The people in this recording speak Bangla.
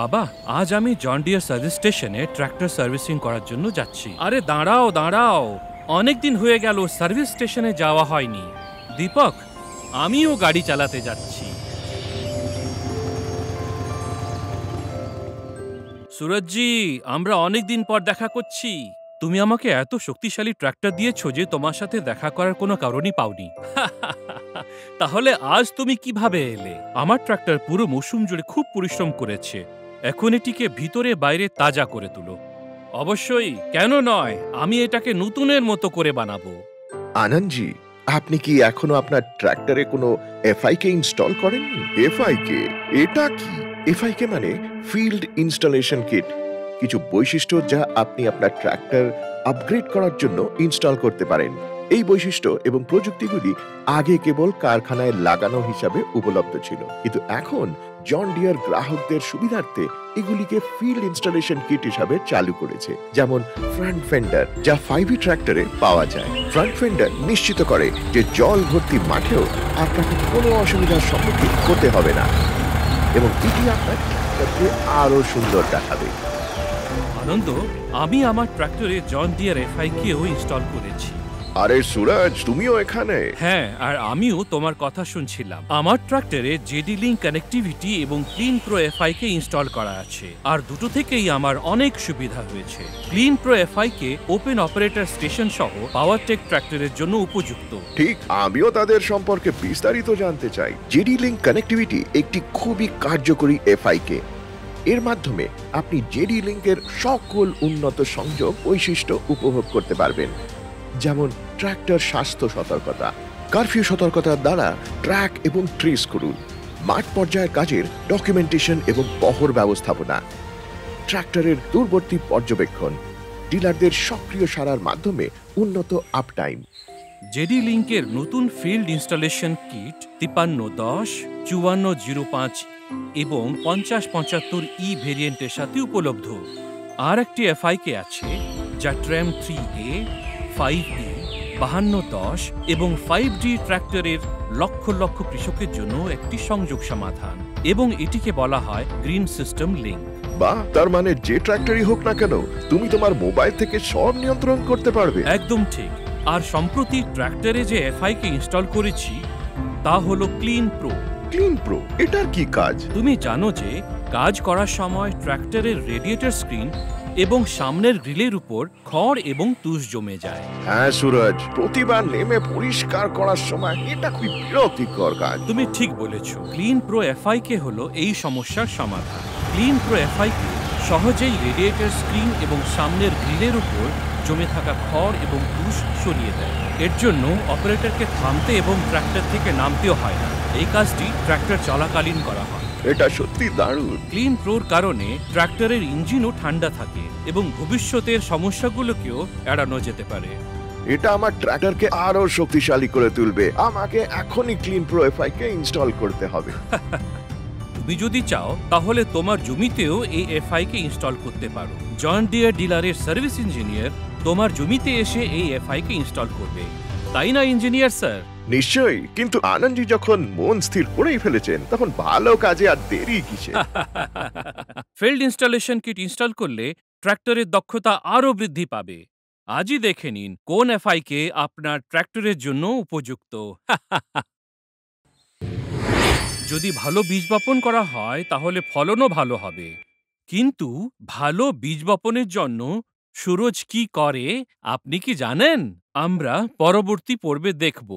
বাবা, আজ আমি জন ডিয়ার সার্ভিস স্টেশনে ট্র্যাক্টর সার্ভিসিং করার জন্য যাচ্ছি। আরে দাঁড়াও দাঁড়াও, অনেকদিন হয়ে গেল সার্ভিস স্টেশনে যাওয়া হয়নি। দীপক, আমিও গাড়ি চালাতে যাচ্ছি। সুরজজি, আমরা অনেকদিন পর দেখা করছি। তুমি আমাকে এত শক্তিশালী ট্র্যাক্টর দিয়েছো যে তোমার সাথে দেখা করার কোনো কারণই পাওনি। তাহলে আজ তুমি কিভাবে এলে? আমার ট্র্যাক্টর পুরো মৌসুম জুড়ে খুব পরিশ্রম করেছে। এখন এটিকে ভিতরে বাইরে তাজা করে তুলো। অবশ্যই, কেন নয়, আমি এটাকে নতুনের মতো করে বানাবো। আনন্দজি, আপনি কি এখনো আপনার ট্র্যাক্টরে কোনো এফআইকে ইনস্টল করেননি? এফআইকে এটা কি? এফআইকে মানে ফিল্ড ইনস্টলেশন কিট, কিছু বৈশিষ্ট্য যা আপনি আপনার ট্র্যাক্টর আপগ্রেড করার জন্য ইনস্টল করতে পারেন। এই বৈশিষ্ট্য এবং প্রযুক্তিগুলি আগে কেবল কারখানায় লাগানো হিসাবে উপলব্ধ ছিল, কিন্তু এখন জন ডিয়ার গ্রাহকদের সুবিধার্থে এগুলিকে ফিল্ড ইনস্টলেশন কিট হিসাবে চালু করেছে। যেমন ফ্রন্ট ফেন্ডার, যা 5V ট্র্যাক্টরে পাওয়া যায়। ফ্রন্ট ফেন্ডার নিশ্চিত করে যে জল ভর্তি মাঠেও আপনাকে কোনো অসুবিধার সম্মুখীন হতে হবে না এবং এটি আপনার ট্র্যাক্টরকে আরো সুন্দর দেখাবে। আনন্দ, আমি আমার ট্র্যাক্টরে জন ডিয়ার এফআইকেও ইনস্টল করেছি। আরে সুরজ, তুমিও এখানে? হ্যাঁ, আর আমিও তোমার কথা শুনছিলাম। আমার ট্র্যাক্টরে জেডি লিঙ্ক কানেক্টিভিটি এবং ক্লিন প্রো এফআইকে ইনস্টল করা আছে, আর দুটো থেকেই আমার অনেক সুবিধা হয়েছে। Clean pro FIK open operator station সহ পাওয়ারটেক ট্র্যাক্টরের জন্য উপযুক্ত। ঠিক, আমিও তাদের সম্পর্কে বিস্তারিত জানতে চাই। জেডি লিঙ্ক কানেক্টিভিটি একটি খুবই কার্যকরী এফআইকে। এর মাধ্যমে আপনি জেডি লিঙ্কের সকল উন্নত সংযোগ বৈশিষ্ট্য উপভোগ করতে পারবেন, যেমন ট্র্যাক্টর স্বাস্থ্য সতর্কতা, কারফিউ সতর্কতার দ্বারা ট্র্যাক এবং ট্রেস করুন, মাঠ পর্যায়ের কাজের ডকুমেন্টেশন এবং বহর ব্যবস্থাপনা, ট্র্যাক্টরের দূরবর্তী পর্যবেক্ষণ, ডিলারদের সক্রিয় সারার মাধ্যমে উন্নত আপটাইম। জেডি লিঙ্কের নতুন ফিল্ড ইনস্টলেশন কিট 5310, 5405 এবং 5075 ভেরিয়েন্টের সাথে উপলব্ধ। আর একটি এফআইকে আছে যা ট্র্যাম 3A, 5E, 5210 এবং 5D ট্র্যাক্টরের লক্ষ লক্ষ কৃষকের জন্য একটি সংযোগ সমাধান, এবং এটিকে বলা হয় গ্রিন সিস্টেম লিঙ্ক। বা তার মানে যে ট্র্যাক্টরই হোক না কেন, তুমি তোমার মোবাইল থেকে সব নিয়ন্ত্রণ করতে পারবে। একদম ঠিক। আর সম্প্রতি ট্র্যাক্টরে যে এফআইকে ইনস্টল করেছি তা হলো ক্লিন প্রো। ক্লিন প্রো এটার কি কাজ? তুমি জানো যে কাজ করার সময় ট্র্যাক্টরের রেডিয়েটর স্ক্রিন এবং সামনের গ্রিলের উপর খড় এবং তুষ জমে যায়। হ্যাঁ সুরজ, প্রতিবার নেমে পরিষ্কার করার সময় এটা খুব বিরক্তিকর কাজ। তুমি ঠিক বলেছ। ক্লিন প্রো এফআইকে হলো এই সমস্যার সমাধান। ক্লিন প্রো এফআইকে সহজেই রেডিয়েটর স্ক্রিন এবং সামনের গ্রিলের উপর জমে থাকা খড় এবং তুষ সরিয়ে দেয়। এর জন্য অপারেটরকে থামতে এবং ট্র্যাক্টর থেকে নামতেও হয় না। এই কাজটি ট্র্যাক্টর চলাকালীন করা হয়। এটা সত্যি দারুণ। ক্লিন প্রোর কারণে ট্র্যাক্টরের ইঞ্জিনও ঠান্ডা থাকে এবং ভবিষ্যতের সমস্যাগুলোকেও এড়ানো যেতে পারে। এটা আমার ট্র্যাক্টরকে আরো শক্তিশালী করে তুলবে। আমাকে এখনই ক্লিন প্রো এফআইকে ইনস্টল করতে হবে। তুমি যদি চাও তাহলে তোমার জমিতেও এই এফআইকে ইনস্টল করতে পারো। জন ডিয়ার ডিলারের সার্ভিস ইঞ্জিনিয়ার তোমার জমিতে এসে এই এফআইকে ইনস্টল করবে, তাই না ইঞ্জিনিয়ার স্যার? নিশ্চয়ই, কিন্তু আনন্দজি যখন মন স্থির করেই ফেলেছেন, তখন ভালো কাজে আর দেরি কিসে? ফিল্ড ইনস্টলেশন কিট ইনস্টল করলে ট্র্যাক্টরের দক্ষতা আরও বৃদ্ধি পাবে। আজই দেখে নিন কোন এফআইকে আপনার ট্র্যাক্টরের জন্য উপযুক্ত। যদি ভালো বীজ বপন করা হয় তাহলে ফলনও ভালো হবে। কিন্তু ভালো বীজ বপনের জন্য সুরজ কি করে আপনি কি জানেন? আমরা পরবর্তী পর্বে দেখব।